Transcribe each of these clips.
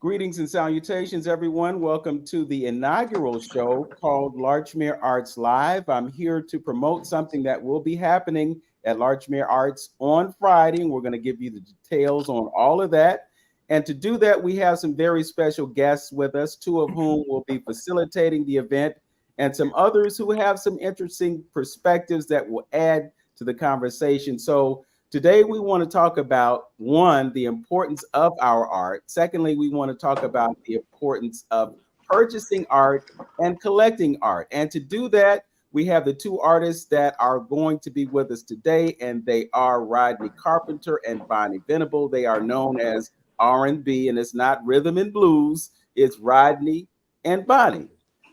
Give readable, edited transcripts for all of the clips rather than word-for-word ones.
Greetings and salutations, everyone. Welcome to the inaugural show called Larchmere Arts Live. I'm here to promote something that will be happening at Larchmere Arts on Friday, and we're going to give you the details on all of that. And to do that, we have some very special guests with us, two of whom will be facilitating the event, and some others who have some interesting perspectives that will add to the conversation. So today, we want to talk about one, the importance of our art. Secondly, we want to talk about the importance of purchasing art and collecting art. And to do that, we have the two artists that are going to be with us today, and they are Rodney Carpenter and Bonnie Venable. They are known as R&B, and it's not rhythm and blues. It's Rodney and Bonnie.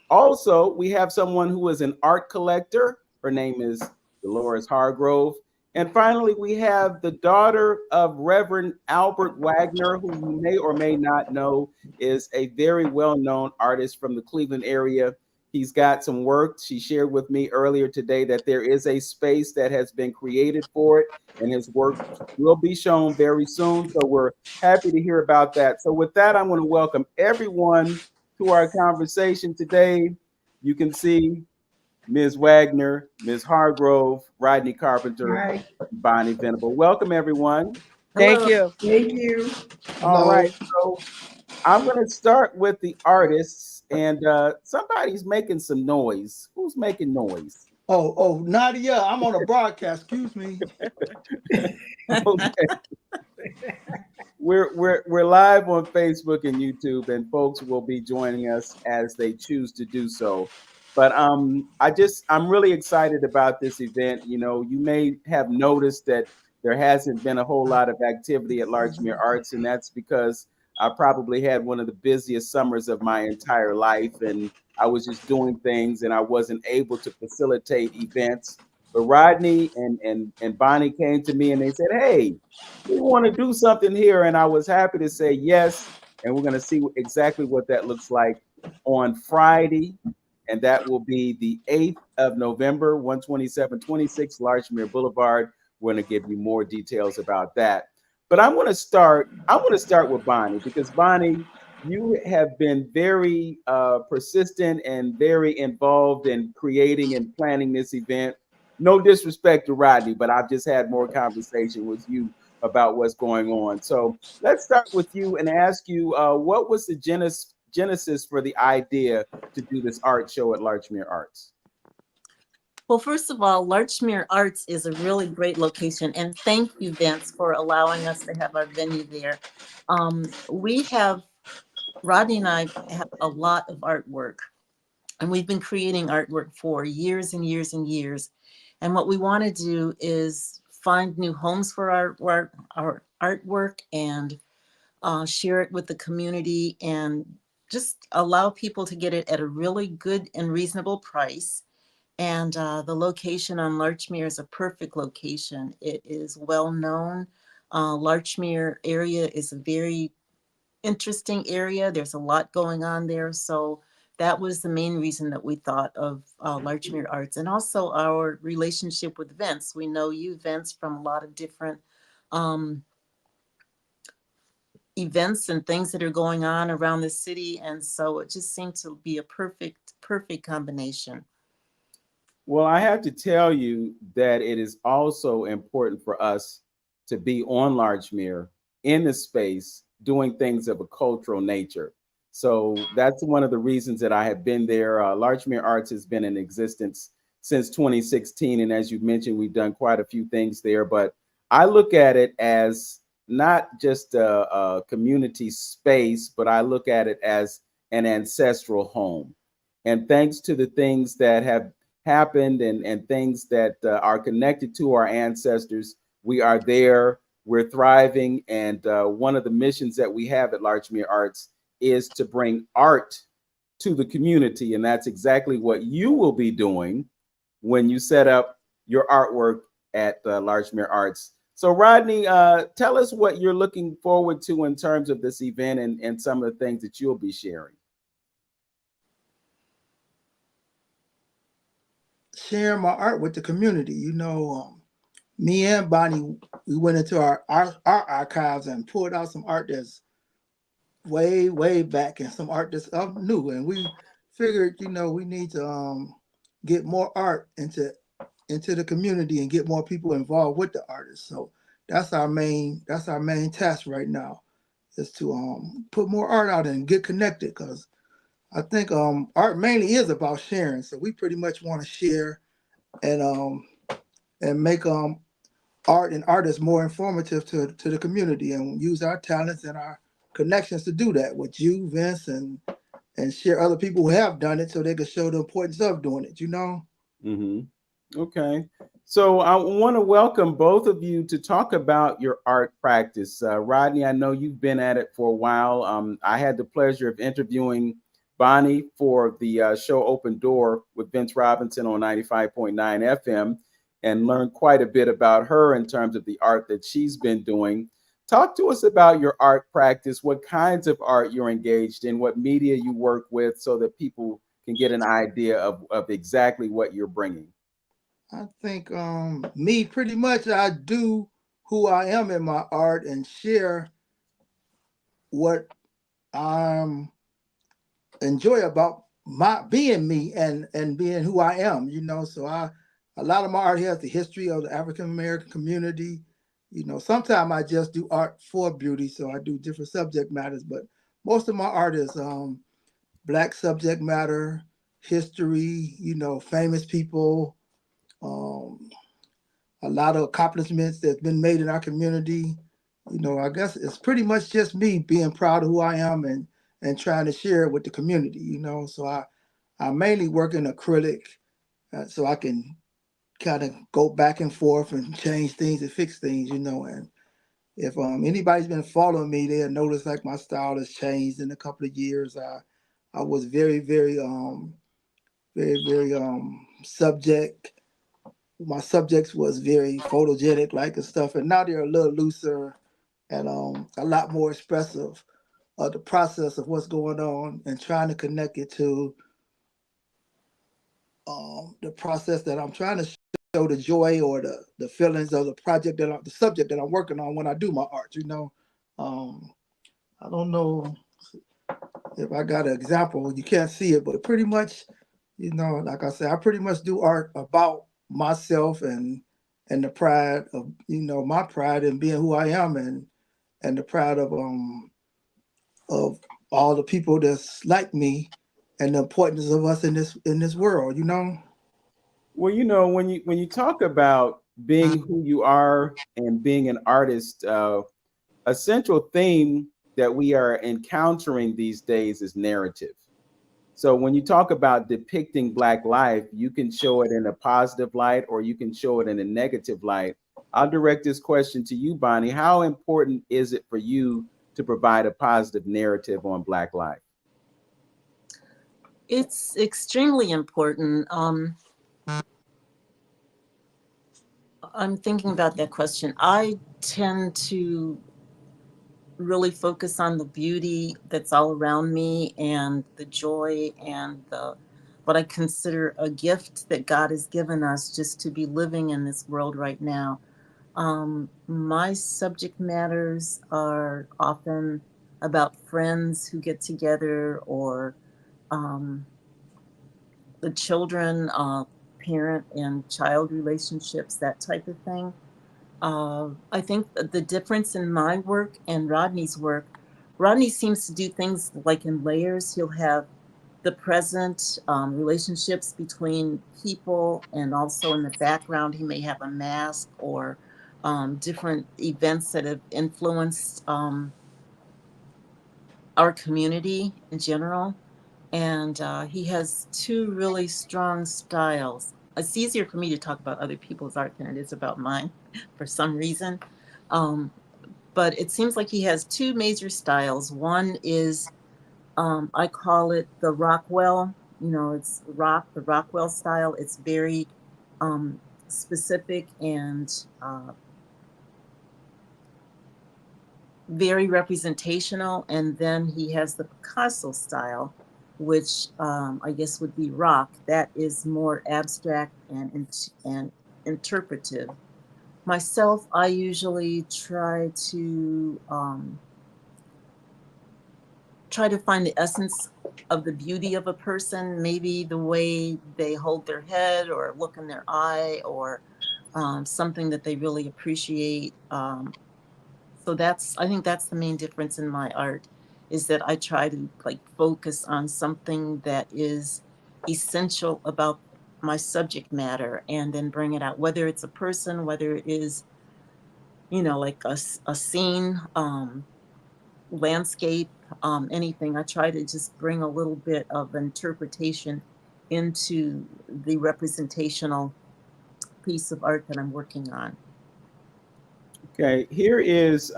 Also, we have someone who is an art collector. Her name is Deloris Hargrove. And finally, we have the daughter of Reverend Albert Wagner, who you may or may not know is a very well-known artist from the Cleveland area. He's got some work. She shared with me earlier today that there is a space that has been created for it, and his work will be shown very soon. So we're happy to hear about that. So with that, I'm going to welcome everyone to our conversation today. You can see Ms. Wagner, Ms. Hargrove, Rodney Carpenter, Hi. Bonnie Venable. Welcome, everyone. Thank you. Thank you. All right, so I'm going to start with the artists, and somebody's making some noise. Who's making noise? Nadia, I'm on a broadcast. Excuse me. Okay, we're live on Facebook and YouTube, and folks will be joining us as they choose to do so. But I'm really excited about this event. You know, you may have noticed that there hasn't been a whole lot of activity at Larchmere Arts, and that's because I probably had one of the busiest summers of my entire life, and I was just doing things, and I wasn't able to facilitate events. But Rodney and Bonnie came to me and they said, "Hey, we want to do something here," and I was happy to say yes. And we're going to see exactly what that looks like on Friday, and that will be the 8th of November, 12726 Larchmere Boulevard. We're going to give you more details about that. But I want to start with Bonnie, because Bonnie, you have been very persistent and very involved in creating and planning this event. No disrespect to Rodney, but I've just had more conversation with you about what's going on. So let's start with you and ask you, what was the genesis for the idea to do this art show at Larchmere Arts? Well, first of all, Larchmere Arts is a really great location, and thank you, Vince, for allowing us to have our venue there. Rodney and I have a lot of artwork, and we've been creating artwork for years and years and years. And what we want to do is find new homes for our artwork and share it with the community, and just allow people to get it at a really good and reasonable price. And the location on Larchmere is a perfect location. It is well known. Larchmere area is a very interesting area. There's a lot going on there. So that was the main reason that we thought of Larchmere Arts, and also our relationship with Vince. We know you, Vince, from a lot of different events and things that are going on around the city. And so it just seemed to be a perfect combination. Well, I have to tell you that it is also important for us to be on Larchmere in the space doing things of a cultural nature. So that's one of the reasons that I have been there. Larchmere Arts has been in existence since 2016. And as you mentioned, we've done quite a few things there. But I look at it as not just a community space, but I look at it as an ancestral home. And thanks to the things that have happened and things that are connected to our ancestors, we are there, we're thriving. And one of the missions that we have at Larchmere Arts is to bring art to the community. And that's exactly what you will be doing when you set up your artwork at Larchmere Arts. So Rodney, tell us what you're looking forward to in terms of this event and some of the things that you'll be sharing. Sharing my art with the community. Me and Bonnie, we went into our archives and pulled out some art that's way back, and some art that's new. And we figured, we need to get more art into the community and get more people involved with the artists. So that's our main task right now, is to put more art out and get connected, because I think art mainly is about sharing. So we pretty much want to share and make art and artists more informative to the community, and use our talents and our connections to do that with you, Vince, and share other people who have done it, so they can show the importance of doing it. Mm-hmm. Okay. So I want to welcome both of you to talk about your art practice. Rodney, I know you've been at it for a while. I had the pleasure of interviewing Bonnie for the show Open Door with Vince Robinson on 95.9 FM, and learned quite a bit about her in terms of the art that she's been doing. Talk to us about your art practice, what kinds of art you're engaged in, what media you work with, so that people can get an idea of exactly what you're bringing. I think me, pretty much, I do who I am in my art and share what I'm enjoy about my being me and being who I am. So a lot of my art has the history of the African American community. Sometimes I just do art for beauty, so I do different subject matters, but most of my art is Black subject matter, history, famous people, um, a lot of accomplishments that's been made in our community. I guess it's pretty much just me being proud of who I am, and trying to share it with the community. So I mainly work in acrylic, so I can kind of go back and forth and change things and fix things. And if anybody's been following me, they'll notice like my style has changed in a couple of years. I was very subject. My subjects was very photogenic like and stuff, and now they're a little looser and a lot more expressive of the process of what's going on, and trying to connect it to the process that I'm trying to show, the joy or the feelings of the project the subject that I'm working on when I do my art. um, I don't know if I got an example. You can't see it, but pretty much, like I said, I pretty much do art about myself, and the pride of my pride in being who I am, and the pride of all the people that's like me, and the importance of us in this world. Well, when you talk about being who you are and being an artist, a central theme that we are encountering these days is narrative. So when you talk about depicting Black life, you can show it in a positive light or you can show it in a negative light. I'll direct this question to you, Bonnie. How important is it for you to provide a positive narrative on Black life? It's extremely important. I'm thinking about that question. I tend to really focus on the beauty that's all around me, and the joy, and the what I consider a gift that God has given us just to be living in this world right now. My subject matters are often about friends who get together, or um, the children, parent and child relationships, that type of thing. I think that the difference in my work and Rodney's work, Rodney seems to do things like in layers. He'll have the present, relationships between people, and also in the background, he may have a mask, or different events that have influenced our community in general. And he has two really strong styles. It's easier for me to talk about other people's art than it is about mine for some reason. Um, but it seems like he has two major styles. One is, I call it the Rockwell. It's the Rockwell style. It's very specific and very representational. And then he has the Picasso style, which I guess would be rock. That is more abstract and interpretive. Myself, I usually try to try to find the essence of the beauty of a person, maybe the way they hold their head or look in their eye, or something that they really appreciate. So I think that's the main difference in my art, is that I try to like focus on something that is essential about my subject matter and then bring it out, whether it's a person, whether it is, like a scene, landscape, anything. I try to just bring a little bit of interpretation into the representational piece of art that I'm working on. Okay, here is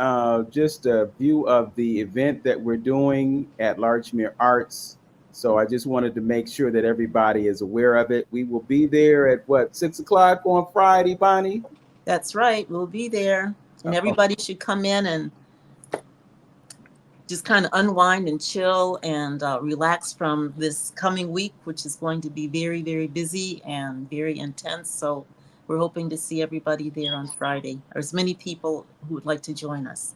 just a view of the event that we're doing at Larchmere Arts. So I just wanted to make sure that everybody is aware of it. We will be there at what, 6 o'clock on Friday, Bonnie? That's right. We'll be there. And everybody should come in and just kind of unwind and chill and relax from this coming week, which is going to be very, very busy and very intense. So we're hoping to see everybody there on Friday, or as many people who would like to join us.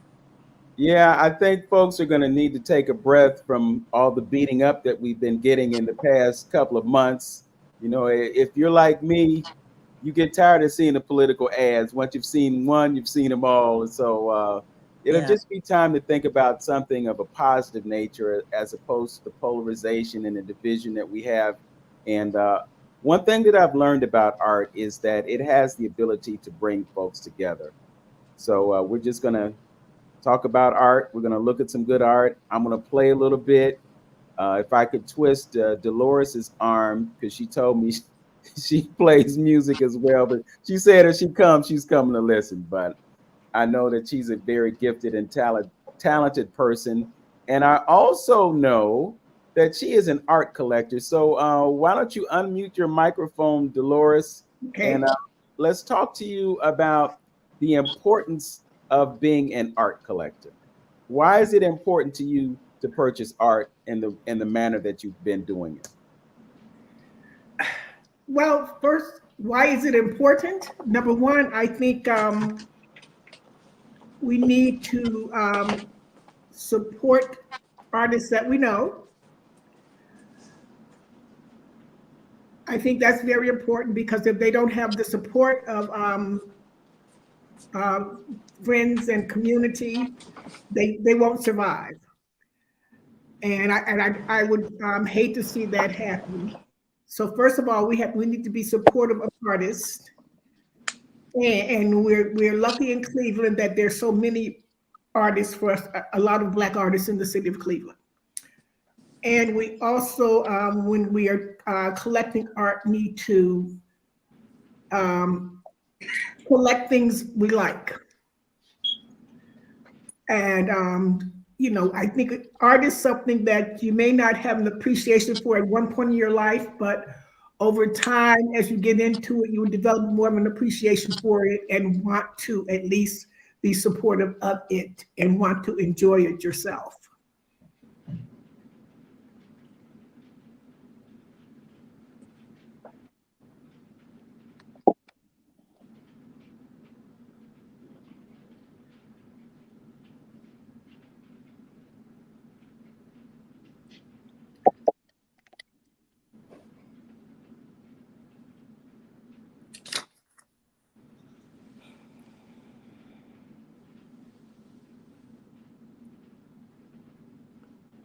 Yeah, I think folks are going to need to take a breath from all the beating up that we've been getting in the past couple of months. If you're like me, you get tired of seeing the political ads. Once you've seen one, you've seen them all. So it'll just be time to think about something of a positive nature as opposed to the polarization and the division that we have. And one thing that I've learned about art is that it has the ability to bring folks together. So we're just going to talk about art. We're going to look at some good art. I'm going to play a little bit. If I could twist Deloris's arm, because she told me she plays music as well, but she said if she comes, she's coming to listen. But I know that she's a very gifted and talented person. And I also know that she is an art collector. So why don't you unmute your microphone, Deloris, Okay. and let's talk to you about the importance of being an art collector. Why is it important to you to purchase art in the manner that you've been doing it? Well, first, why is it important? Number one, I think we need to support artists that we know. I think that's very important, because if they don't have the support of friends and community, they won't survive. And I would hate to see that happen. So first of all, we need to be supportive of artists, and we're lucky in Cleveland that there's so many artists for us, a lot of Black artists in the city of Cleveland. And we also, when we are collecting art, need to collect things we like. And I think art is something that you may not have an appreciation for at one point in your life, but over time, as you get into it, you will develop more of an appreciation for it and want to at least be supportive of it and want to enjoy it yourself.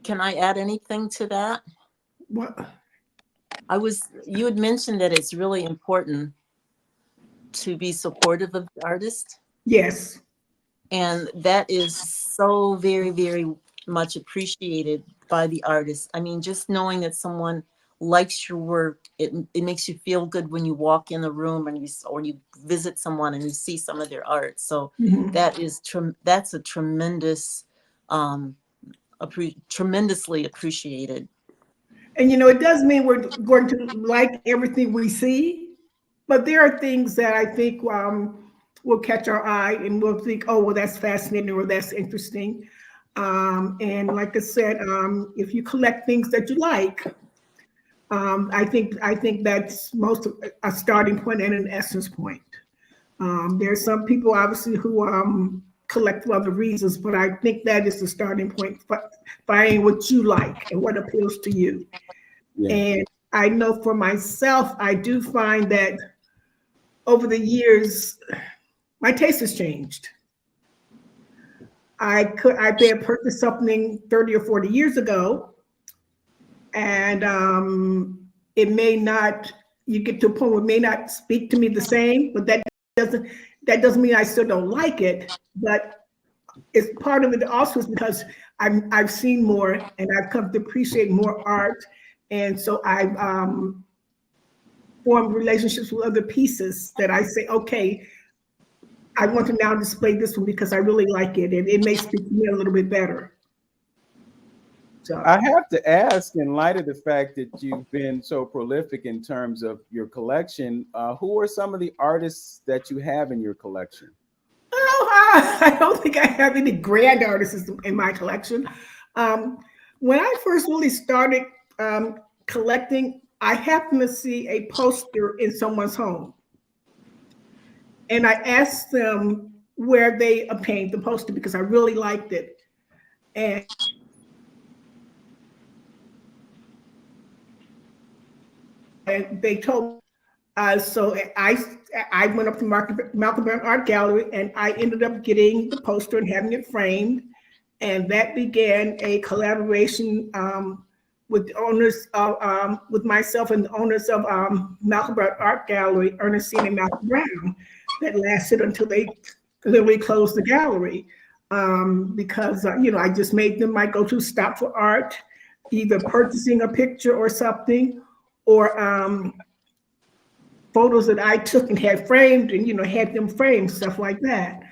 Can I add anything to that? What? You had mentioned that it's really important to be supportive of the artist. Yes. And that is so very, very much appreciated by the artist. I mean, just knowing that someone likes your work, it makes you feel good when you walk in the room or you visit someone and you see some of their art. So that's a tremendous, tremendously appreciated. And it does mean we're going to like everything we see, but there are things that I think will catch our eye and we'll think, oh, well, that's fascinating or that's interesting. And like I said, if you collect things that you like, I think that's most a starting point and an essence point. There's some people obviously who collect for other reasons, but I think that is the starting point for finding what you like and what appeals to you. Yeah. And I know for myself, I do find that over the years, my taste has changed. I may have purchased something 30 or 40 years ago, and it may not, you get to a point where it may not speak to me the same, but that doesn't mean I still don't like it. But it's part of it also is because I've seen more and I've come to appreciate more art. And so I've formed relationships with other pieces that I say, okay, I want to now display this one because I really like it and it may speak to me a little bit better. So I have to ask, in light of the fact that you've been so prolific in terms of your collection, who are some of the artists that you have in your collection? Oh, I don't think I have any grand artists in my collection. When I first really started collecting, I happened to see a poster in someone's home. And I asked them where they obtained the poster because I really liked it. And they told me, so I went up to Malcolm Brown Art Gallery and I ended up getting the poster and having it framed. And that began a collaboration with owners of, with myself and the owners of Malcolm Brown Art Gallery, Ernestine and Malcolm Brown, that lasted until they literally closed the gallery. Because, I just made them my go-to stop for art, either purchasing a picture or something, or photos that I took and had framed and, had them framed, stuff like that.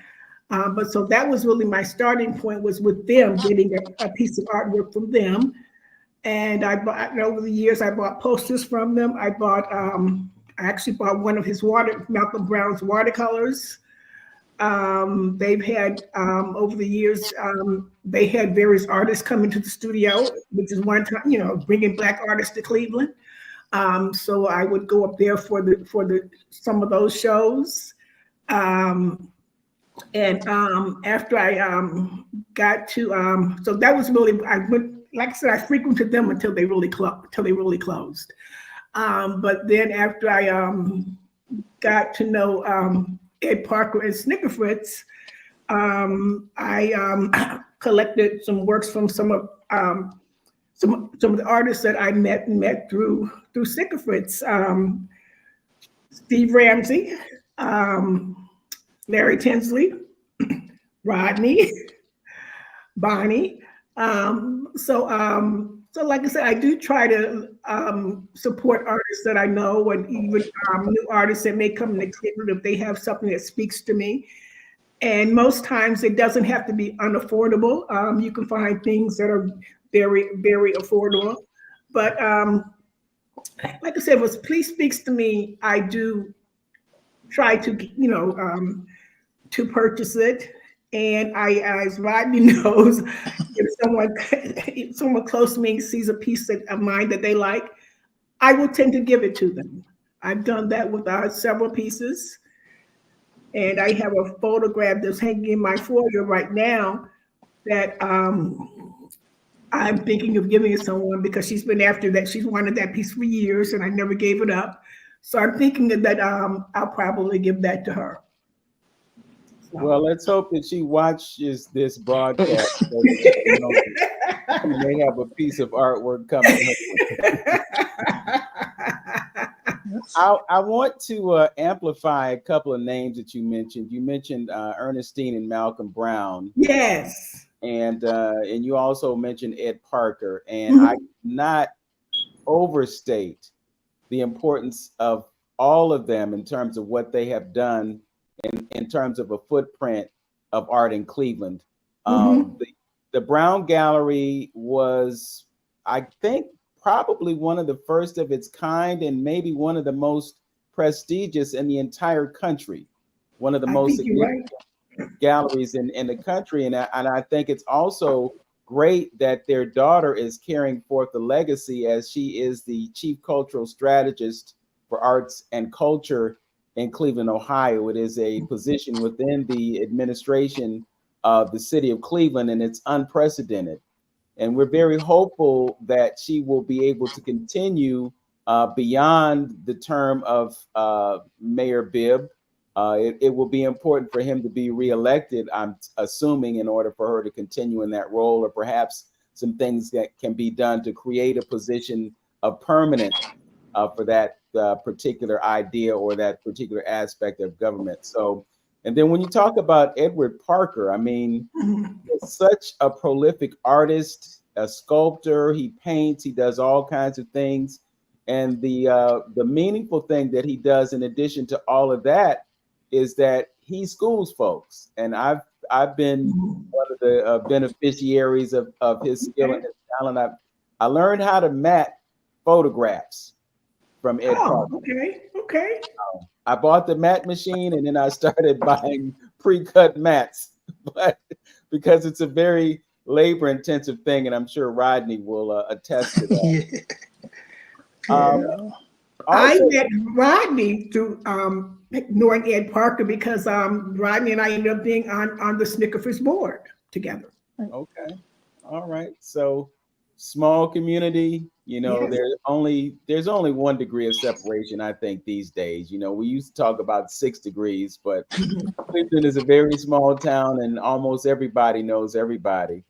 But so that was really my starting point, was with them, getting a piece of artwork from them. And I bought, over the years, I bought posters from them. I actually bought one of his Malcolm Brown's watercolors. They've had, over the years, they had various artists come into the studio, which is one time, bringing Black artists to Cleveland. So I would go up there for some of those shows. And after I got to, so that was really, I went, like I said, I frequented them until they really closed. But then after I got to know Ed Parker and Snickerfritz, I collected some works from some of the artists that I met through Snickerfritz, Steve Ramsey, Larry Tinsley, Rodney, Bonnie. So like I said, I do try to support artists that I know, and even new artists that may come into Cleveland if they have something that speaks to me. And most times it doesn't have to be unaffordable. You can find things that are very, very affordable. But like I said, if a piece speaks to me, I do try to, to purchase it. And as Rodney knows, if someone close to me sees a piece of mine that they like, I will tend to give it to them. I've done that with several pieces. And I have a photograph that's hanging in my foyer right now that I'm thinking of giving to someone because she's been after that. She's wanted that piece for years and I never gave it up. So I'm thinking that I'll probably give that to her. Well, let's hope that she watches this broadcast. So that, she may have a piece of artwork coming up. I want to amplify a couple of names that you mentioned. You mentioned Ernestine and Malcolm Brown. Yes. And you also mentioned Ed Parker. And I cannot overstate the importance of all of them in terms of what they have done in terms of a footprint of art in Cleveland. The Brown Gallery was, I think, probably one of the first of its kind and maybe one of the most prestigious in the entire country. One of the most significant galleries in the country. And I think it's also great that their daughter is carrying forth the legacy, as she is the chief cultural strategist for arts and culture in Cleveland, Ohio. It is a position within the administration of the city of Cleveland, and it's unprecedented. And we're very hopeful that she will be able to continue beyond the term of Mayor Bibb. It will be important for him to be reelected, I'm assuming, in order for her to continue in that role, or perhaps some things that can be done to create a position of permanence for that particular idea or that particular aspect of government. So, and then when you talk about Edward Parker, I mean, he's such a prolific artist, a sculptor. He paints, he does all kinds of things. And the meaningful thing that he does, in addition to all of that, is that he schools folks. And I've been one of the beneficiaries of his skill and his talent. I learned how to mat photographs from Ed Parker. Okay. I bought the mat machine, and then I started buying pre-cut mats, but because it's a very labor-intensive thing, and I'm sure Rodney will attest to that. I met Rodney through knowing Ed Parker because Rodney and I ended up being on the Snickerfest board together. Okay, all right. So small community. You know, Yes. there's only 1 degree of separation, I think, these days. You know, we used to talk about 6 degrees, but Cleveland is a very small town, and almost everybody knows everybody.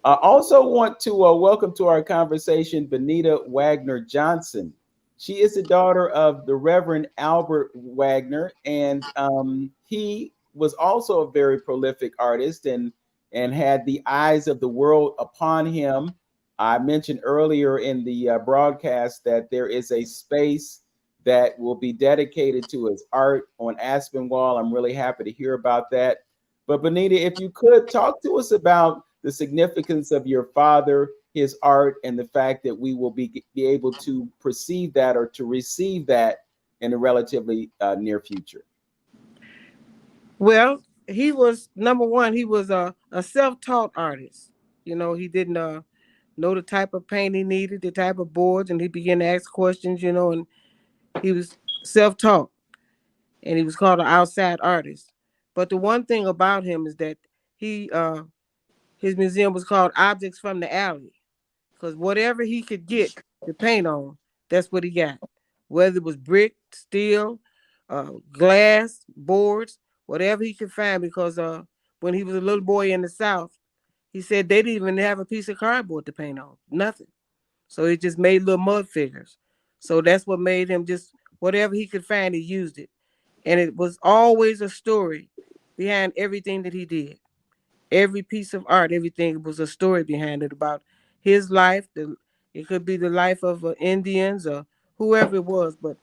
I also want to welcome to our conversation Bonita Wagner Johnson. She is the daughter of the Reverend Albert Wagner, and he was also a very prolific artist and had the eyes of the world upon him. I mentioned earlier in the broadcast that there is a space that will be dedicated to his art on Aspinwall. I'm really happy to hear about that. But Bonita, if you could talk to us about the significance of your father, his art, and the fact that we will be able to perceive that or to receive that in a relatively near future. Well, he was number one. He was a self-taught artist. You know, he didn't know the type of paint he needed, the type of boards, and he began to ask questions. You know, and he was self-taught, and he was called an outside artist. But the one thing about him is that he his museum was called Objects from the Alley, because whatever he could get to paint on, that's what he got. Whether it was brick, steel, glass, boards, whatever he could find. Because when he was a little boy in the South, he said they didn't even have a piece of cardboard to paint on, nothing. So he just made little mud figures. So that's what made him just whatever he could find, he used it. And it was always a story behind everything that he did. Every piece of art, everything was a story behind it about his life. It could be the life of Indians or whoever it was, but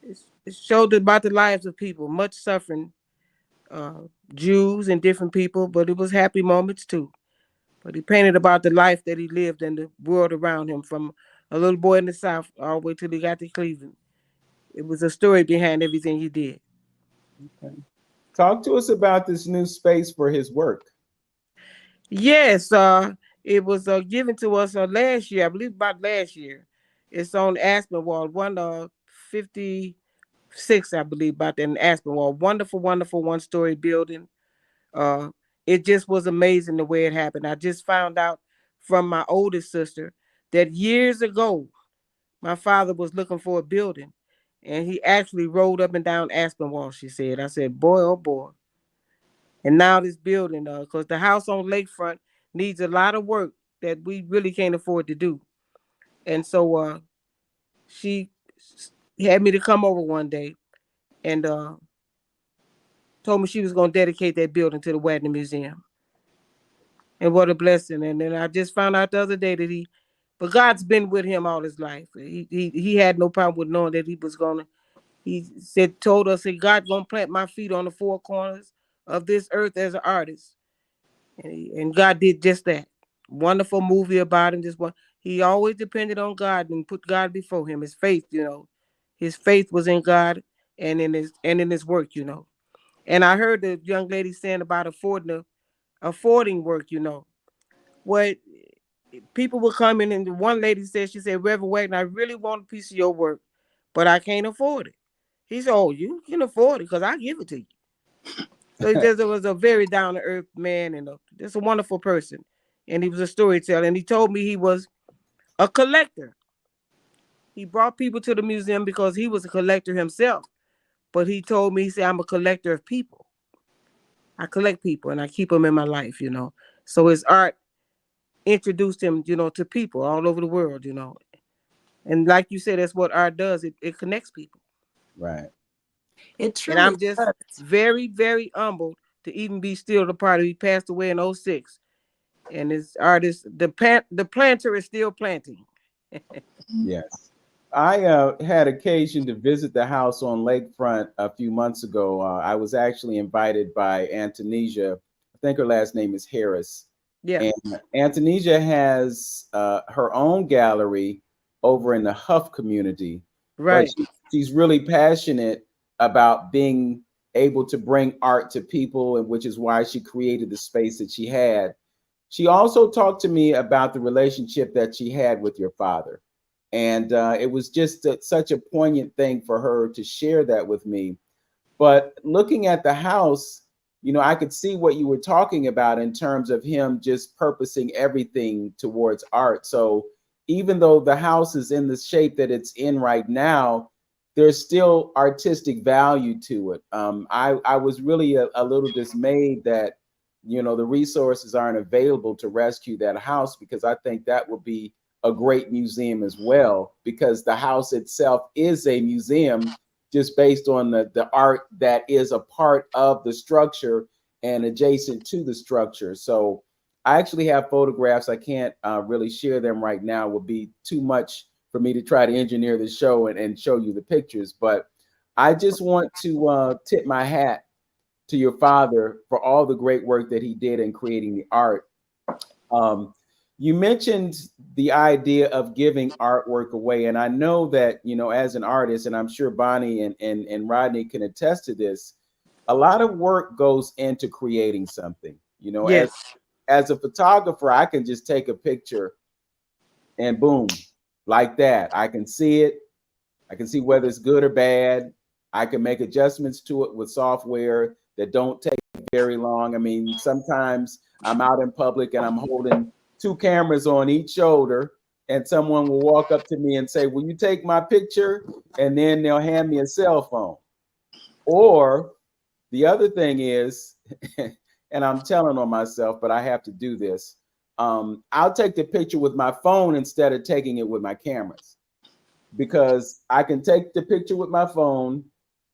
it showed about the lives of people, much suffering, Jews and different people, but it was happy moments too. But he painted about the life that he lived and the world around him from a little boy in the South all the way till he got to Cleveland. It was a story behind everything he did. Okay. Talk to us about this new space for his work. Yes, it was given to us last year, I believe about last year. It's on Aspinwall, 156, I believe, about that in Aspinwall. Wonderful, wonderful one-story building. Uh, it just was amazing the way it happened. I just found out from my oldest sister that years ago, my father was looking for a building, and he actually rode up and down Aspinwall, she said. I said, boy, oh boy. And now this building, because the house on Lakefront needs a lot of work that we really can't afford to do. And so she had me to come over one day and told me she was going to dedicate that building to the Wagner Museum. And what a blessing. And then I just found out the other day that but God's been with him all his life. He had no problem with knowing that he was going to, told us that God's going to plant my feet on the four corners of this earth as an artist. And God did just that. Wonderful movie about him. Just one. He always depended on God and put God before him. His faith, his faith was in God and in his work, And I heard the young lady saying about affording work, What people were coming, and one lady said, she said, Reverend Wagner, I really want a piece of your work, but I can't afford it. He said, oh, you can afford it because I give it to you. So he just was a very down to earth man and just a wonderful person. And he was a storyteller. And he told me he was a collector. He brought people to the museum because he was a collector himself. But he told me, he said, I'm a collector of people. I collect people and I keep them in my life, So his art introduced him, to people all over the world, And like you said, that's what art does. It connects people. Right. It And truly I'm just does. very, very humbled to even be still the part of he passed away in '06. And his artist, the planter is still planting. Yes. I had occasion to visit the house on Lakefront a few months ago. I was actually invited by Antonesia. I think her last name is Harris. Yeah. And Antonesia has her own gallery over in the Huff community. But Right. she's really passionate about being able to bring art to people, and which is why she created the space that she had. She also talked to me about the relationship that she had with your father. And it was just such a poignant thing for her to share that with me. But looking at the house, I could see what you were talking about in terms of him just purposing everything towards art. So even though the house is in the shape that it's in right now, there's still artistic value to it. I was really a little dismayed that, the resources aren't available to rescue that house, because I think that would be a great museum as well, because the house itself is a museum just based on the art that is a part of the structure and adjacent to the structure. So I actually have photographs. I can't really share them right now. It would be too much for me to try to engineer the show and show you the pictures. But I just want to tip my hat to your father for all the great work that he did in creating the art. You mentioned the idea of giving artwork away. And I know that, as an artist, and I'm sure Bonnie and Rodney can attest to this, a lot of work goes into creating something. Yes. As a photographer, I can just take a picture and boom, like that. I can see it. I can see whether it's good or bad. I can make adjustments to it with software that don't take very long. I mean, sometimes I'm out in public and I'm holding 2 cameras on each shoulder, and someone will walk up to me and say, "Will you take my picture?" And then they'll hand me a cell phone. Or the other thing is, and I'm telling on myself, but I have to do this. I'll take the picture with my phone instead of taking it with my cameras, because I can take the picture with my phone.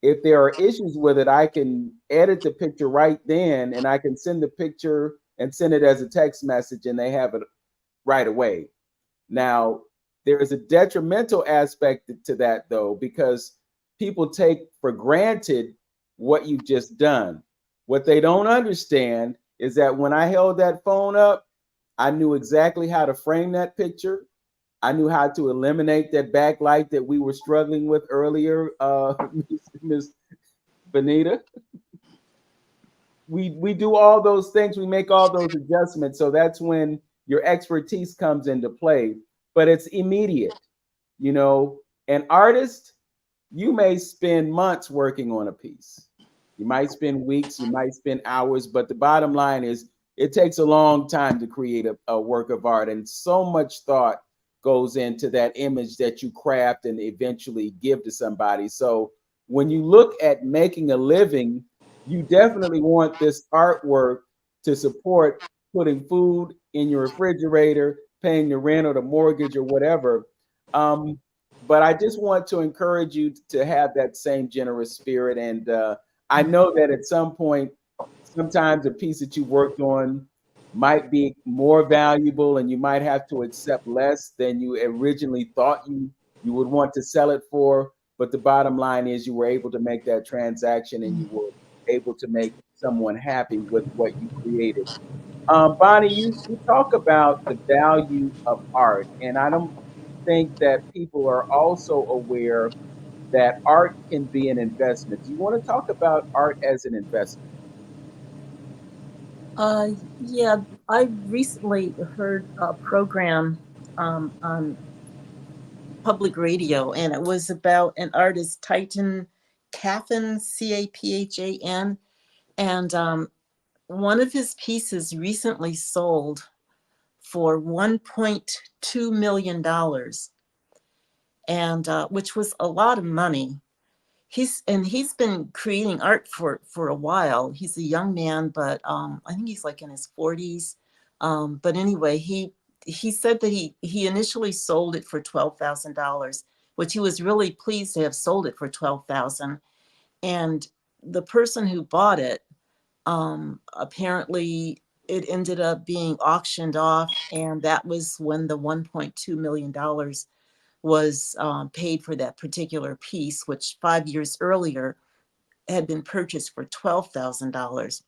If there are issues with it, I can edit the picture right then, and I can send the picture and send it as a text message, and they have it right away. Now, there is a detrimental aspect to that, though, because people take for granted what you've just done. What they don't understand is that when I held that phone up, I knew exactly how to frame that picture. I knew how to eliminate that backlight that we were struggling with earlier, Miss Bonita. We do all those things. We make all those adjustments. So that's when your expertise comes into play. But it's immediate. An artist, you may spend months working on a piece. You might spend weeks, you might spend hours, but the bottom line is it takes a long time to create a work of art, and so much thought goes into that image that you craft and eventually give to somebody. So when you look at making a living, you definitely want this artwork to support putting food in your refrigerator, paying the rent or the mortgage or whatever. But I just want to encourage you to have that same generous spirit. And I know that at some point, sometimes a piece that you worked on might be more valuable, and you might have to accept less than you originally thought you would want to sell it for. But the bottom line is you were able to make that transaction, and you were able to make someone happy with what you created. Bonnie, you talk about the value of art, and I don't think that people are also aware that art can be an investment. Do you want to talk about art as an investment? Yeah, I recently heard a program on public radio, and it was about an artist, Titan Caphan, Caphan, And one of his pieces recently sold for $1.2 million, and which was a lot of money. He's been creating art for a while. He's a young man, but I think he's like in his 40s. But anyway, he said that he initially sold it for $12,000, which he was really pleased to have sold it for $12,000. And the person who bought it, apparently it ended up being auctioned off, and that was when the $1.2 million was paid for that particular piece, which 5 years earlier had been purchased for $12,000.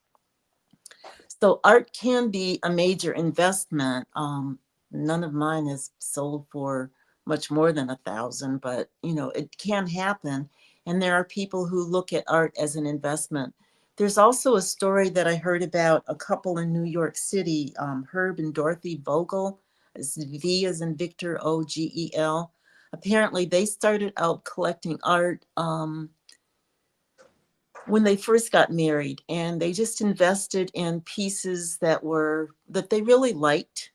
So art can be a major investment. None of mine is sold for much more than 1,000, but it can happen. And there are people who look at art as an investment. There's also a story that I heard about a couple in New York City, Herb and Dorothy Vogel, V as in Victor, Ogel. Apparently they started out collecting art when they first got married, and they just invested in pieces that they really liked,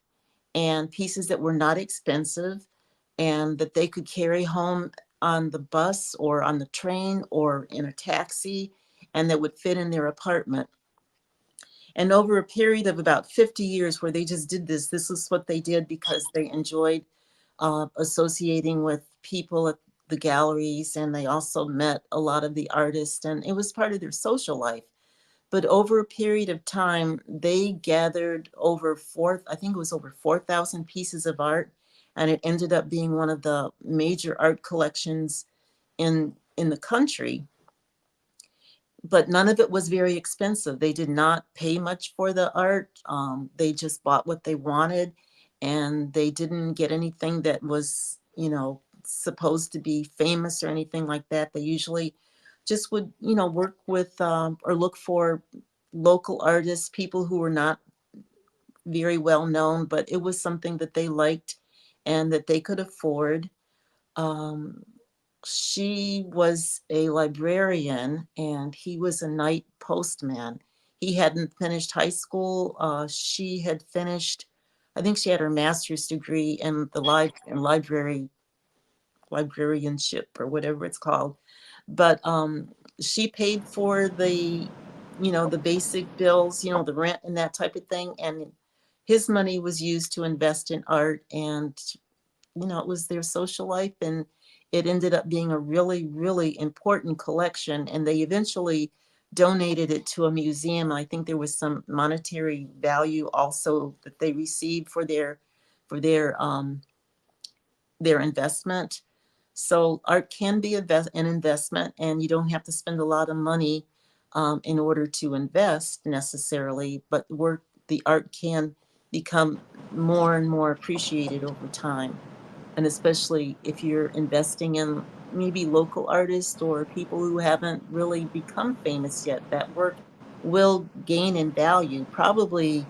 and pieces that were not expensive, and that they could carry home on the bus or on the train or in a taxi, and that would fit in their apartment. And over a period of about 50 years where they just did this is what they did because they enjoyed associating with people at the galleries, and they also met a lot of the artists, and it was part of their social life. But over a period of time, they gathered over 4,000 pieces of art, and it ended up being one of the major art collections in the country. But none of it was very expensive. They did not pay much for the art. They just bought what they wanted, and they didn't get anything that was, supposed to be famous or anything like that. They usually just would, work with or look for local artists, people who were not very well known, but it was something that they liked and that they could afford. She was a librarian and he was a night postman. He hadn't finished high school. She had finished, I think she had her master's degree in librarianship or whatever it's called. But she paid for the basic bills, the rent and that type of thing. And his money was used to invest in art, and it was their social life, and it ended up being a really, really important collection. And they eventually donated it to a museum. I think there was some monetary value also that they received for their investment. So art can be an investment, and you don't have to spend a lot of money in order to invest necessarily, but the art can become more and more appreciated over time. And especially if you're investing in maybe local artists or people who haven't really become famous yet, that work will gain in value. Probably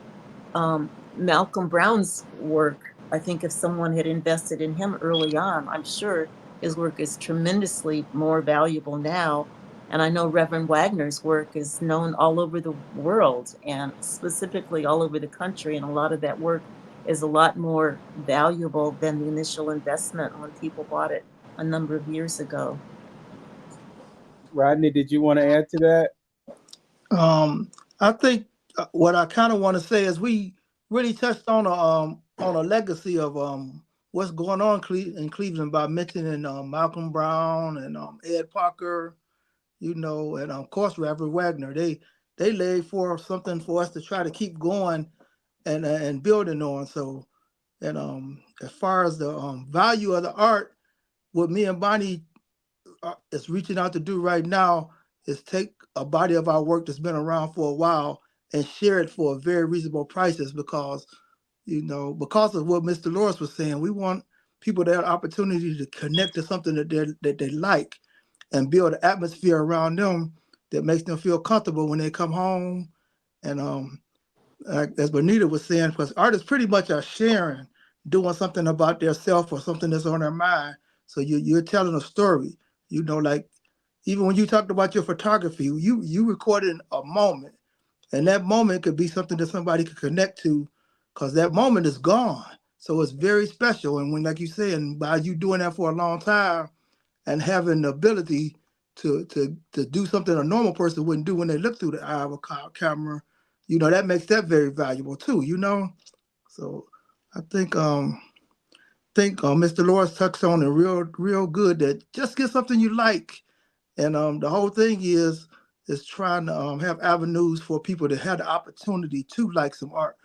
Malcolm Brown's work, I think if someone had invested in him early on, I'm sure his work is tremendously more valuable now. And I know Reverend Wagner's work is known all over the world, and specifically all over the country. And a lot of that work is a lot more valuable than the initial investment when people bought it a number of years ago. Rodney, did you want to add to that? I think what I kind of want to say is we really touched on a legacy of what's going on in Cleveland by mentioning Malcolm Brown and Ed Parker, and of course Reverend Wagner. They laid for something for us to try to keep going and building on. So, and as far as the value of the art, what me and Bonnie is reaching out to do right now is take a body of our work that's been around for a while and share it for very reasonable prices, because of what Miss Deloris was saying, we want people to have an opportunity to connect to something that they like and build an atmosphere around them that makes them feel comfortable when they come home. And as Bonita was saying, because artists pretty much are sharing, doing something about their self or something that's on their mind. So you're telling a story, like even when you talked about your photography, you recorded a moment And that moment could be something that somebody could connect to, because that moment is gone. So it's very special. And when, like you said, and by you doing that for a long time and having the ability to do something a normal person wouldn't do when they look through the eye of a camera, that makes that very valuable too. So I think Mr. Loris touched on it real good, that just get something you like. And the whole thing is trying to have avenues for people to have the opportunity to like some art.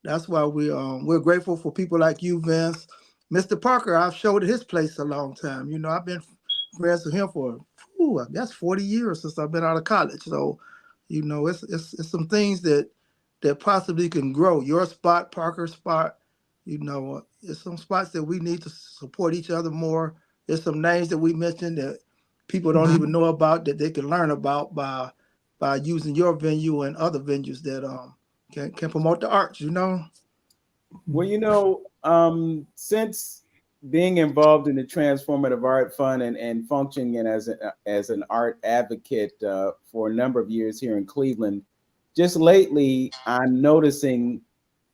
That's why we're grateful for people like you, Vince. Mr. Parker, I've showed his place a long time. I've been friends with him for I guess 40 years since I've been out of college. So, it's some things that possibly can grow. Your spot, Parker's spot, it's some spots that we need to support each other more. There's some names that we mentioned that people don't even know about, that they can learn about by using your venue and other venues that can promote the arts. Well, since being involved in the Transformative Art Fund and functioning as an art advocate for a number of years here in Cleveland, just lately I'm noticing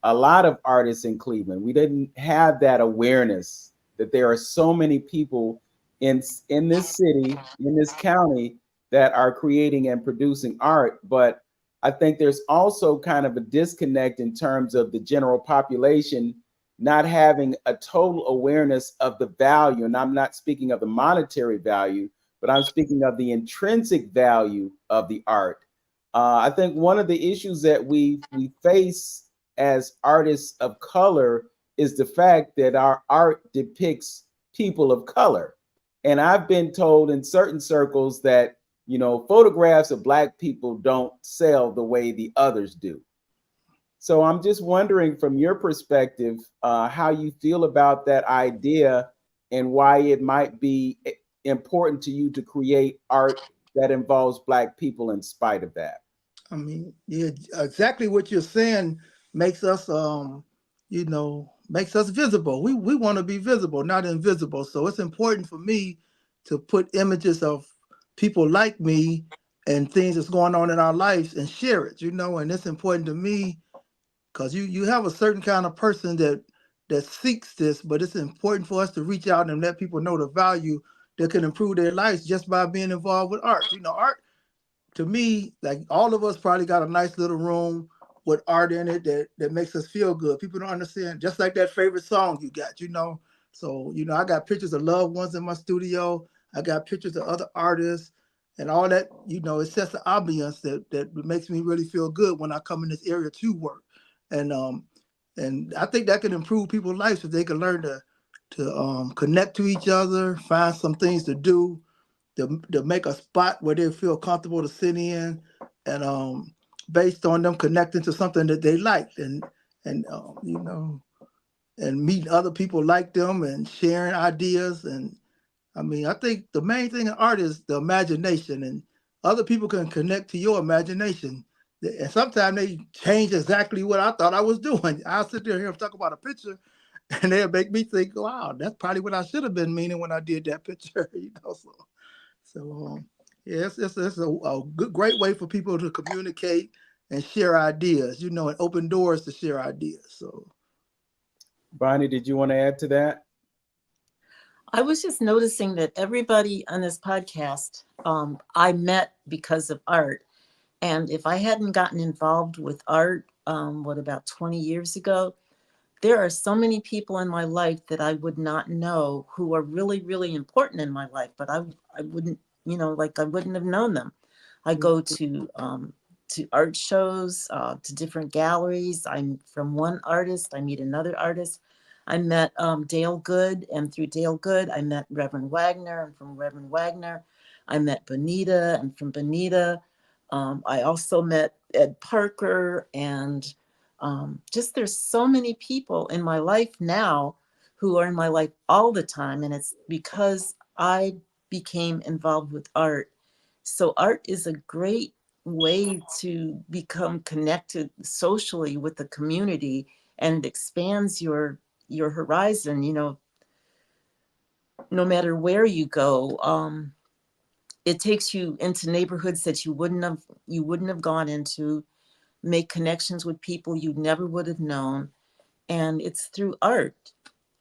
a lot of artists in Cleveland. We didn't have that awareness that there are so many people in this city, in this county, that are creating and producing art. But I think there's also kind of a disconnect in terms of the general population not having a total awareness of the value. And I'm not speaking of the monetary value, but I'm speaking of the intrinsic value of the art. I think one of the issues that we face as artists of color is the fact that our art depicts people of color. And I've been told in certain circles that, photographs of Black people don't sell the way the others do. So I'm just wondering from your perspective, how you feel about that idea and why it might be important to you to create art that involves Black people in spite of that. I mean, yeah, exactly what you're saying makes us, makes us visible. We want to be visible, not invisible. So it's important for me to put images of people like me and things that's going on in our lives and share it, and it's important to me because you have a certain kind of person that seeks this, but it's important for us to reach out and let people know the value that can improve their lives just by being involved with art. Art, to me, like all of us probably got a nice little room with art in it that makes us feel good. People don't understand, just like that favorite song you got, So, I got pictures of loved ones in my studio. I got pictures of other artists and all that, it sets the ambiance that makes me really feel good when I come in this area to work. And I think that can improve people's lives if they can learn to connect to each other, find some things to do, to make a spot where they feel comfortable to sit in, and based on them connecting to something that they liked, and meeting other people like them and sharing ideas. And I mean, I think the main thing in art is the imagination, and other people can connect to your imagination. And sometimes they change exactly what I thought I was doing. I'll sit there and talk about a picture, and they'll make me think, wow, that's probably what I should have been meaning when I did that picture. So yeah, it's a good, great way for people to communicate and share ideas, and open doors to share ideas. So, Bonnie, did you want to add to that? I was just noticing that everybody on this podcast, I met because of art. And if I hadn't gotten involved with art, about 20 years ago, there are so many people in my life that I would not know who are really, really important in my life, but I wouldn't, I wouldn't have known them. I go to art shows, to different galleries. I'm from one artist, I meet another artist. I met Dale Good, and through Dale Good, I met Reverend Wagner, and from Reverend Wagner, I met Bonita, and from Bonita, I also met Ed Parker, and just there's so many people in my life now who are in my life all the time, and it's because I became involved with art. So art is a great way to become connected socially with the community, and it expands your horizon, no matter where you go. It takes you into neighborhoods that you wouldn't have gone into. make connections with people you never would have known, and it's through art.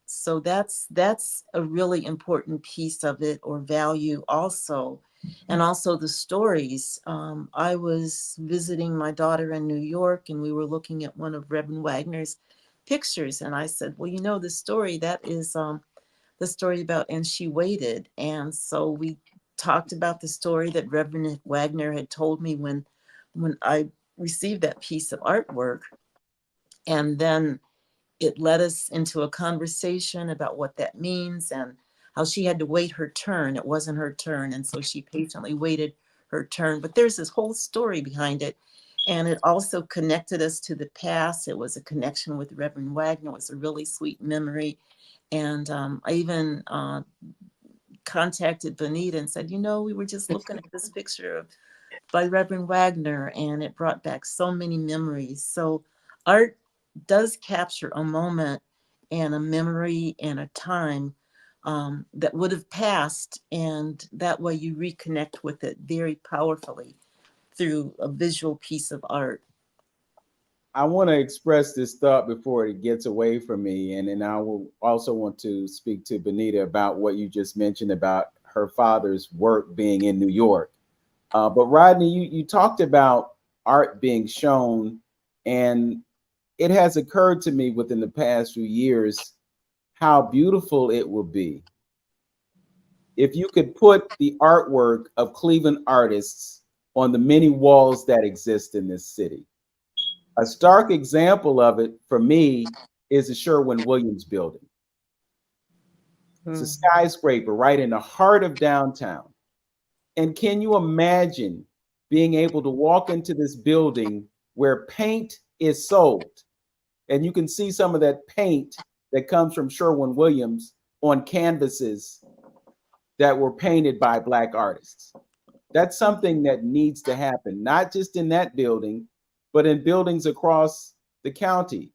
So that's a really important piece of it, or value also. And also the stories. I was visiting my daughter in New York, and we were looking at one of Reverend Wagner's pictures, and I said, well, you know, the story that is the story about And She Waited. And so we talked about the story that Reverend Wagner had told me when I received that piece of artwork. And then it led us into a conversation about what that means and how she had to wait her turn. It wasn't her turn. And so she patiently waited her turn. But there's this whole story behind it. And it also connected us to the past. It was a connection with Reverend Wagner. It was a really sweet memory. And I even contacted Bonita and said, you know, we were just looking at this picture by Reverend Wagner, and it brought back so many memories. So art does capture a moment and a memory and a time that would have passed, and that way you reconnect with it very powerfully through a visual piece of art. I want to express this thought before it gets away from me. And then I will also want to speak to Bonita about what you just mentioned about her father's work being in New York. But Rodney, you talked about art being shown, and it has occurred to me within the past few years how beautiful it would be if you could put the artwork of Cleveland artists on the many walls that exist in this city. A stark example of it for me is the Sherwin-Williams building. It's a skyscraper right in the heart of downtown. And can you imagine being able to walk into this building where paint is sold? And you can see some of that paint that comes from Sherwin-Williams on canvases that were painted by Black artists. That's something that needs to happen, not just in that building, but in buildings across the county.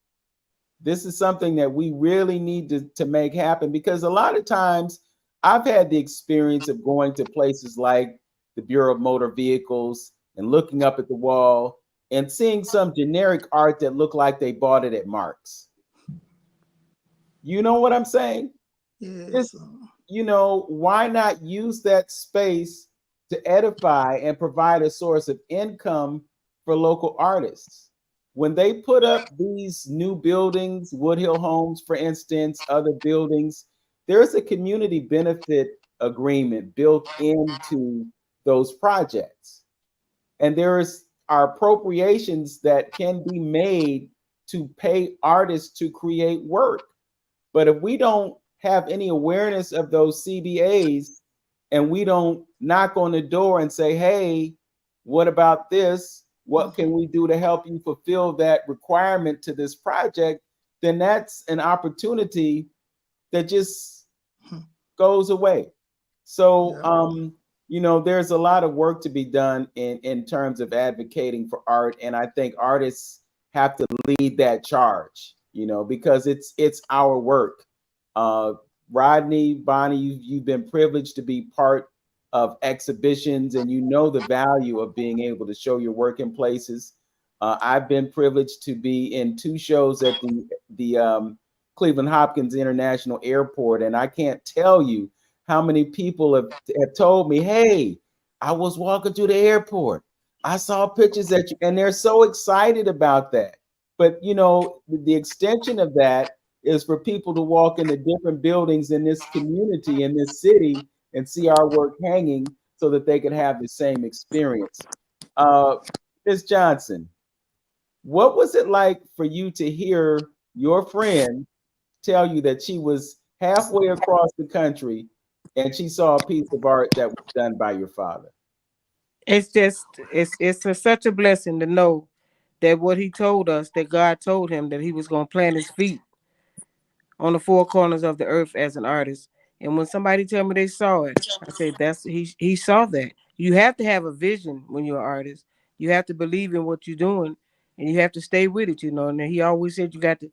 This is something that we really need to make happen, because a lot of times I've had the experience of going to places like the Bureau of Motor Vehicles and looking up at the wall and seeing some generic art that looked like they bought it at Mark's. You know what I'm saying? Yes. You know, why not use that space to edify and provide a source of income for local artists? When they put up these new buildings, Woodhill Homes, for instance, other buildings, there's a community benefit agreement built into those projects. And are appropriations that can be made to pay artists to create work. But if we don't have any awareness of those CBAs, and we don't knock on the door and say, hey, what about this? What can we do to help you fulfill that requirement to this project? Then that's an opportunity that just goes away. So, you know, there's a lot of work to be done in terms of advocating for art. And I think artists have to lead that charge, you know, because it's our work. Rodney, Bonnie, you've been privileged to be part of exhibitions, and you know the value of being able to show your work in places. I've been privileged to be in 2 shows at the Cleveland Hopkins International Airport, and I can't tell you how many people have told me, hey, I was walking through the airport, I saw pictures that you, and they're so excited about that. But you know, the extension of that is for people to walk into different buildings in this community, in this city, and see our work hanging so that they can have the same experience. Ms. Johnson, what was it like for you to hear your friend tell you that she was halfway across the country and she saw a piece of art that was done by your father? It's such a blessing to know that what he told us, that God told him that he was going to plant his feet on the 4 corners of the earth as an artist. And when somebody tell me they saw it, I say that's he saw that. You have to have a vision when you're an artist. You have to believe in what you're doing, and you have to stay with it, you know. And he always said you got to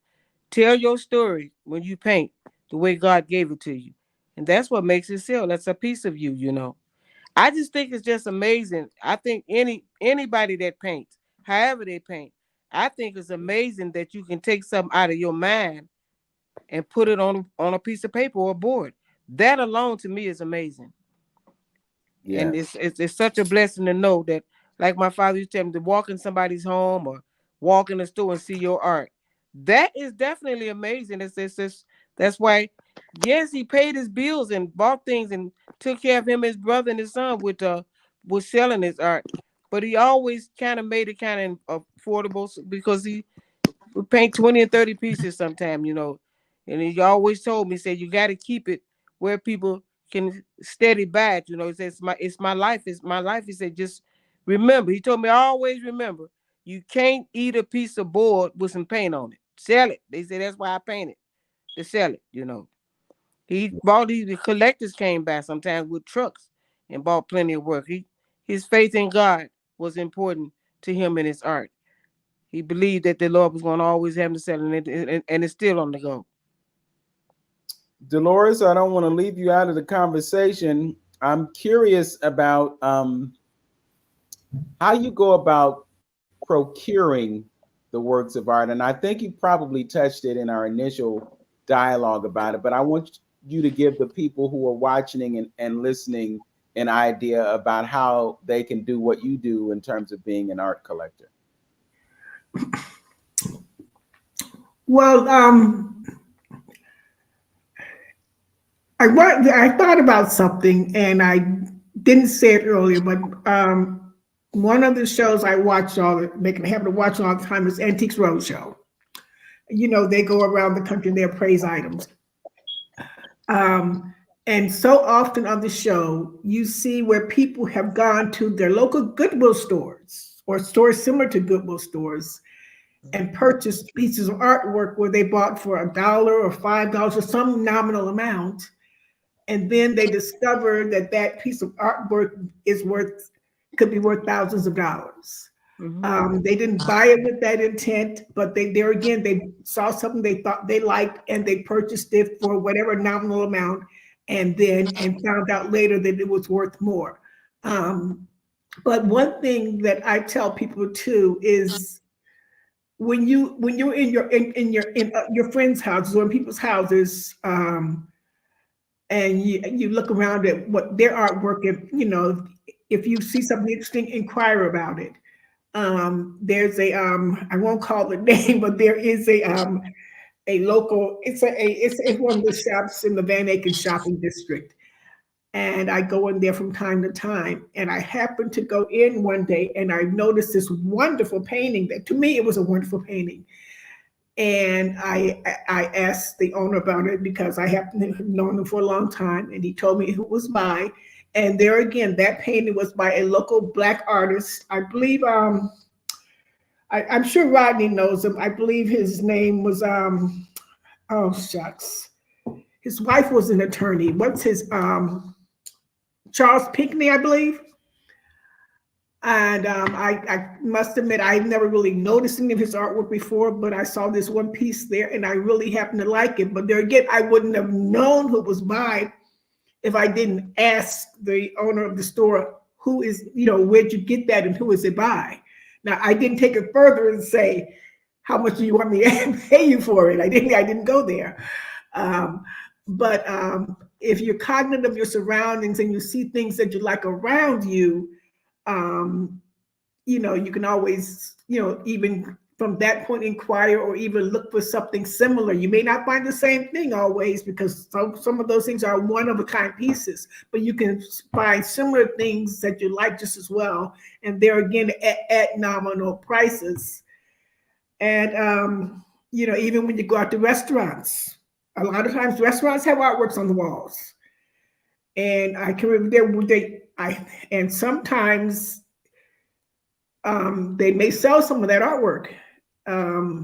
tell your story when you paint the way God gave it to you. And that's what makes it sell. That's a piece of you, you know. I just think it's just amazing. I think anybody that paints, however they paint, I think it's amazing that you can take something out of your mind and put it on a piece of paper or a board. That alone to me is amazing. Yeah. And it's such a blessing to know that, like my father used to tell me, to walk in somebody's home or walk in the store and see your art. That is definitely amazing. That's why, yes, he paid his bills and bought things and took care of him, his brother, and his son with selling his art. But he always kind of made it kind of affordable because he would paint 20 and 30 pieces sometime, And he always told me, he said, you got to keep it where people can steady buy it. He said, it's my life. It's my life. He said, just remember. He told me, always remember, you can't eat a piece of board with some paint on it. Sell it. They said, that's why I paint it, to sell it, He bought the collectors came by sometimes with trucks and bought plenty of work. His faith in God was important to him in his art. He believed that the Lord was going to always have him to sell, and it's still on the go. Deloris, I don't want to leave you out of the conversation. I'm curious about how you go about procuring the works of art. And I think you probably touched it in our initial dialogue about it, but I want you to give the people who are watching and listening an idea about how they can do what you do in terms of being an art collector. Well, I thought about something and I didn't say it earlier, but one of the shows I watch they can have to watch all the time is Antiques Roadshow. They go around the country and they appraise items. And so often on the show, you see where people have gone to their local Goodwill stores or stores similar to Goodwill stores and purchased pieces of artwork where they bought for $1 or $5 or some nominal amount. And then they discover that piece of artwork could be worth thousands of dollars. Mm-hmm. They didn't buy it with that intent, but they saw something they thought they liked and they purchased it for whatever nominal amount, and found out later that it was worth more. But one thing that I tell people too is when you're in your friends' houses or in people's houses, and you look around at what their artwork, if you see something interesting, inquire about it. There's I won't call the name, but there is a local, it's one of the shops in the Van Aken shopping district. And I go in there from time to time. And I happened to go in one day and I noticed this wonderful painting that to me, it was a wonderful painting. And I asked the owner about it because I happen to have known him for a long time. And he told me who it was by. And there again, that painting was by a local Black artist. I believe, I'm sure Rodney knows him. I believe his name was, oh shucks. His wife was an attorney. What's his, Charles Pinckney, I believe. And I must admit, I've never really noticed any of his artwork before, but I saw this one piece there and I really happened to like it. But there again, I wouldn't have known who it was by if I didn't ask the owner of the store, who is, where'd you get that and who is it by? Now, I didn't take it further and say, how much do you want me to pay you for it? I didn't go there. But if you're cognizant of your surroundings and you see things that you like around you, you can always, even from that point inquire or even look for something similar. You may not find the same thing always because some of those things are one-of-a-kind pieces, but you can find similar things that you like just as well. And they're again at nominal prices. And, even when you go out to restaurants, a lot of times restaurants have artworks on the walls. And I can remember and sometimes they may sell some of that artwork.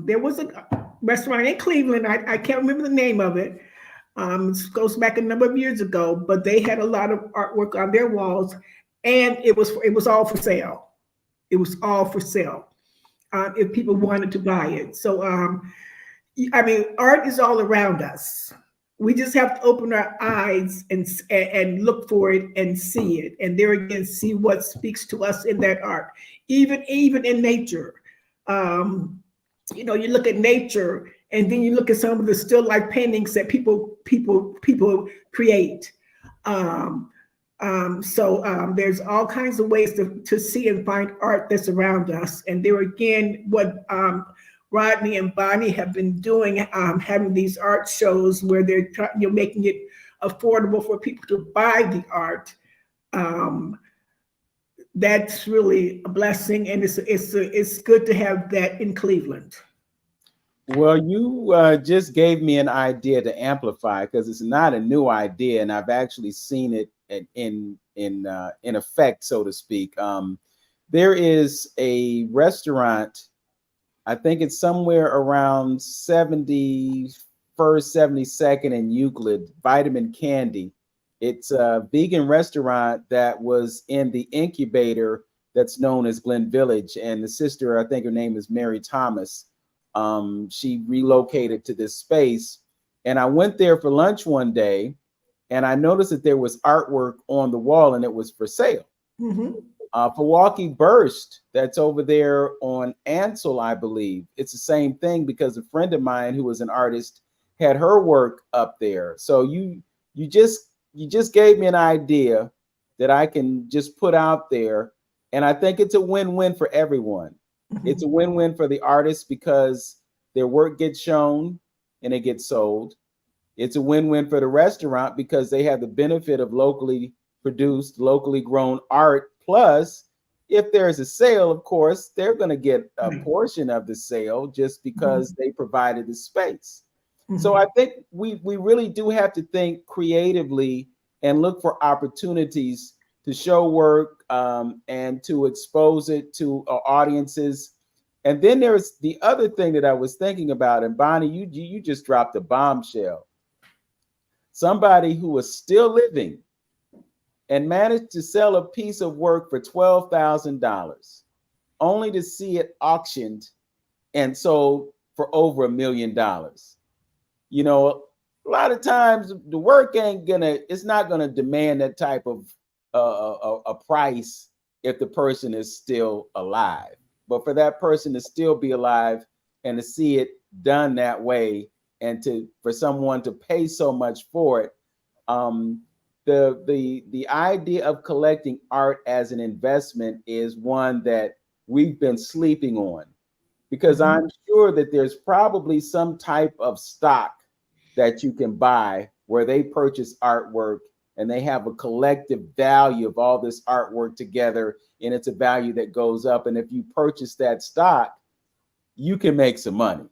There was a restaurant in Cleveland, I can't remember the name of it. This goes back a number of years ago, but they had a lot of artwork on their walls, and it was all for sale. It was all for sale if people wanted to buy it. So, art is all around us. We just have to open our eyes and look for it and see it. And there again, see what speaks to us in that art. Even in nature, You look at nature, and then you look at some of the still life paintings that people create. There's all kinds of ways to see and find art that's around us. And there again, what Rodney and Bonnie have been doing, having these art shows where they're making it affordable for people to buy the art. That's really a blessing, and it's good to have that in Cleveland. Well, you just gave me an idea to amplify, because it's not a new idea, and I've actually seen it in effect, so to speak. There is a restaurant, I think it's somewhere around 71st, 72nd and Euclid, Vitamin Candy. It's a vegan restaurant that was in the incubator that's known as Glen Village, and the sister, I think her name is Mary Thomas. She relocated to this space, and I went there for lunch one day, and I noticed that there was artwork on the wall, and it was for sale. Mm-hmm. Milwaukee Burst, that's over there on Ansel, I believe. It's the same thing, because a friend of mine who was an artist had her work up there. So you just gave me an idea that I can just put out there, and I think it's a win-win for everyone. It's a win-win for the artists because their work gets shown and it gets sold. It's a win-win for the restaurant because they have the benefit of locally produced, locally grown art. Plus, if there's a sale, of course, they're going to get a portion of the sale just because they provided the space. So I think we really do have to think creatively and look for opportunities to show work and to expose it to audiences. And then there's the other thing that I was thinking about, and Bonnie, you just dropped a bombshell. Somebody who was still living and managed to sell a piece of work for $12,000, only to see it auctioned and sold for over $1 million. You know, a lot of times the work it's not gonna demand that type of a price if the person is still alive. But for that person to still be alive and to see it done that way, and for someone to pay so much for it, the idea of collecting art as an investment is one that we've been sleeping on, because I'm sure that there's probably some type of stock that you can buy where they purchase artwork and they have a collective value of all this artwork together, and it's a value that goes up. And if you purchase that stock, you can make some money.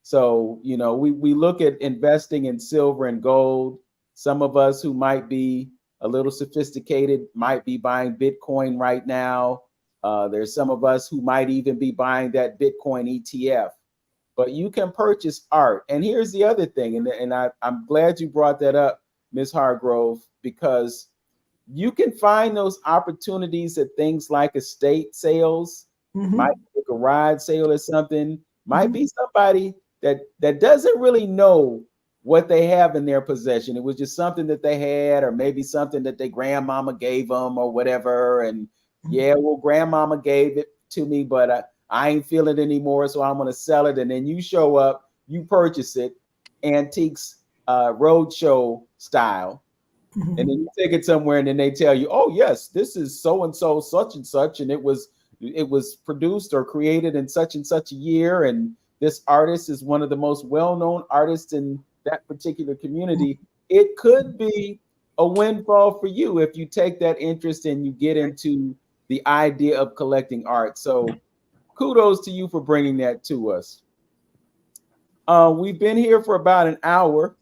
So, you know, we look at investing in silver and gold. Some of us who might be a little sophisticated might be buying Bitcoin right now. There's some of us who might even be buying that Bitcoin ETF. But you can purchase art. And here's the other thing, and I'm glad you brought that up, Ms. Hargrove, because you can find those opportunities at things like estate sales, might be a garage sale or something, might be somebody that doesn't really know what they have in their possession. It was just something that they had, or maybe something that their grandmama gave them or whatever. And yeah, well, grandmama gave it to me, but I ain't feel it anymore, so I'm going to sell it. And then you show up, you purchase it, antiques, roadshow style. And then you take it somewhere, and then they tell you, oh, yes, this is so-and-so, such and such, and it was produced or created in such and such a year. And this artist is one of the most well-known artists in that particular community. It could be a windfall for you if you take that interest and you get into the idea of collecting art. So kudos to you for bringing that to us. We've been here for about an hour,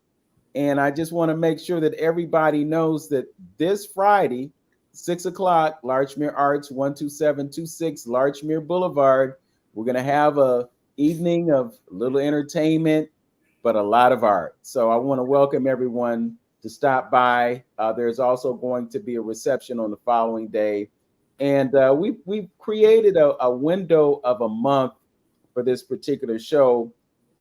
and I just want to make sure that everybody knows that this Friday, 6 o'clock, Larchmere Arts, 12726 Larchmere Boulevard, we're going to have a evening of a little entertainment, but a lot of art. So I want to welcome everyone to stop by. There's also going to be a reception on the following day. And we've created a window of a month for this particular show.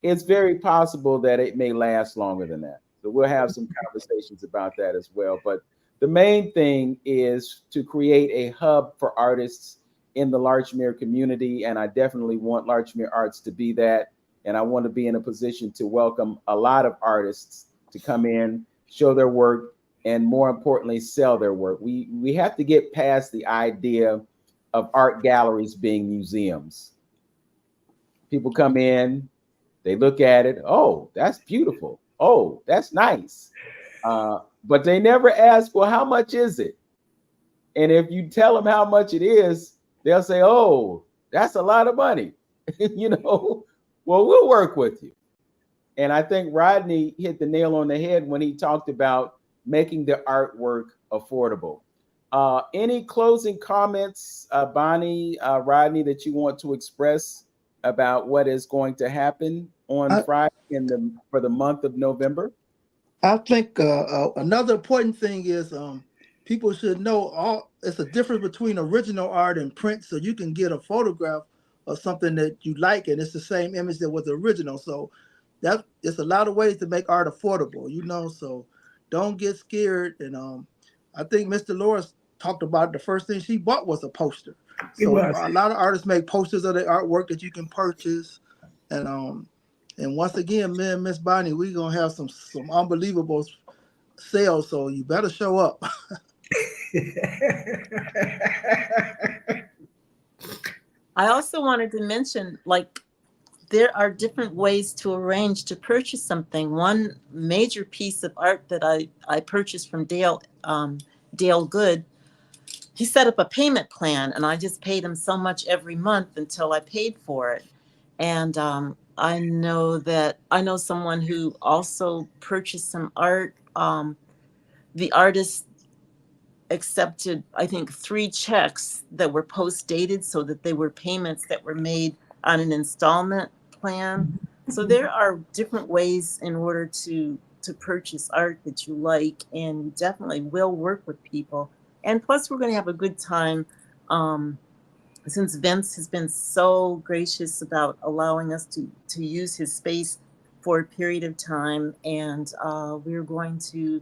It's very possible that it may last longer than that. So we'll have some conversations about that as well. But the main thing is to create a hub for artists in the Larchmere community, and I definitely want Larchmere Arts to be that. And I want to be in a position to welcome a lot of artists to come in, show their work, and more importantly, sell their work. We have to get past the idea of art galleries being museums. People come in, they look at it. Oh, that's beautiful. Oh, that's nice. But they never ask, well, how much is it? And if you tell them how much it is, they'll say, oh, that's a lot of money. Well, we'll work with you. And I think Rodney hit the nail on the head when he talked about making the artwork affordable. Any closing comments, Bonnie, Rodney, that you want to express about what is going to happen on Friday for the month of November? I think another important thing is people should know it's a difference between original art and print. So you can get a photograph of something that you like, and it's the same image that was original. So it's a lot of ways to make art affordable, so don't get scared. And I think Miss Deloris talked about the first thing she bought was a poster. So a lot of artists make posters of their artwork that you can purchase. And once again, me and Miss Bonnie, we're gonna have some unbelievable sales, so you better show up. I also wanted to mention, there are different ways to arrange to purchase something. One major piece of art that I purchased from Dale Good, he set up a payment plan, and I just paid him so much every month until I paid for it. And I know someone who also purchased some art. The artist accepted, I think, 3 checks that were post-dated so that they were payments that were made on an installment plan. So there are different ways in order to purchase art that you like, and you definitely will work with people. And plus, we're going to have a good time. Since Vince has been so gracious about allowing us to use his space for a period of time, and we're going to,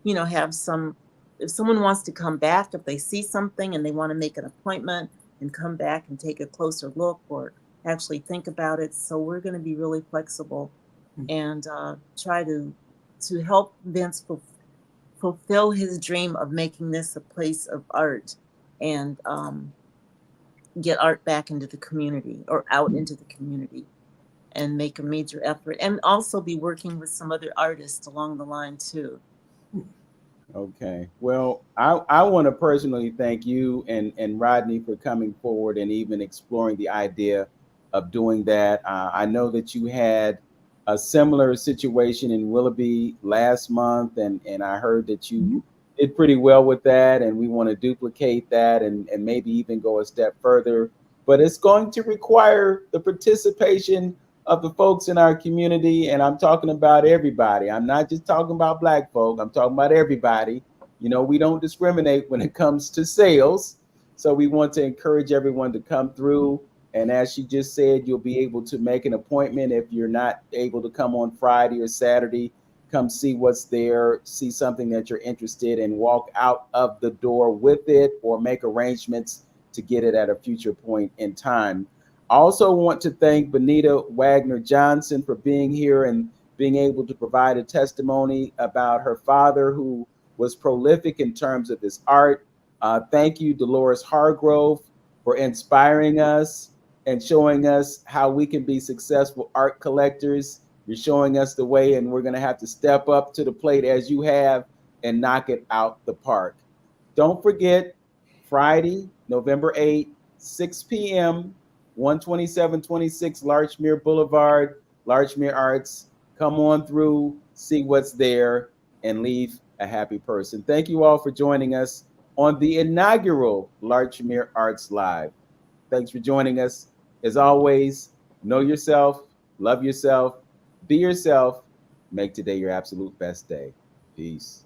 have some, if someone wants to come back, if they see something and they want to make an appointment and come back and take a closer look or actually think about it. So we're going to be really flexible and try to help Vince fulfill his dream of making this a place of art and get art back into the community or out into the community and make a major effort, and also be working with some other artists along the line too. Okay. Well, I want to personally thank you and Rodney for coming forward and even exploring the idea of doing that. I know that you had a similar situation in Willoughby last month, and I heard that you did pretty well with that, and we want to duplicate that and maybe even go a step further. But it's going to require the participation of the folks in our community, and I'm talking about everybody. I'm not just talking about Black folk. I'm talking about everybody. We don't discriminate when it comes to sales. So we want to encourage everyone to come through. And as she just said, you'll be able to make an appointment if you're not able to come on Friday or Saturday. Come see what's there, see something that you're interested in, walk out of the door with it, or make arrangements to get it at a future point in time. I also want to thank Bonita Wagner Johnson for being here and being able to provide a testimony about her father, who was prolific in terms of his art. Thank you, Deloris Hargrove, for inspiring us and showing us how we can be successful art collectors. You're showing us the way, and we're going to have to step up to the plate as you have and knock it out the park. Don't forget, Friday, November 8th, 6 p.m., 12726 Larchmere Boulevard, Larchmere Arts. Come on through, see what's there, and leave a happy person. Thank you all for joining us on the inaugural Larchmere Arts Live. Thanks for joining us. As always, know yourself, love yourself, be yourself, make today your absolute best day. Peace.